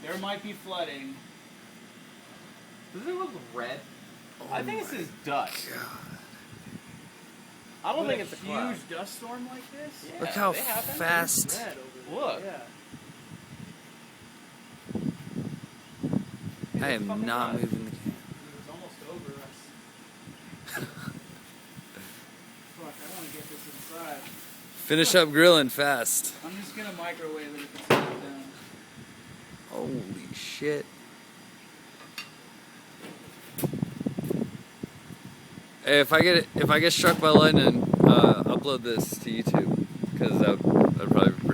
There might be flooding. Does it look red? I think this is dust. I don't With think it's a cloud. huge dust storm like this? Yeah, Look how they happen. fast. Red over there. Look. Yeah. I am fucking not nuts. moving the camera. It's almost over us. Fuck, I want to get this inside. Finish up grilling fast. I'm just gonna microwave it if it's not done. Holy shit. Hey, if I get struck by lightning, upload this to YouTube because that'd probably be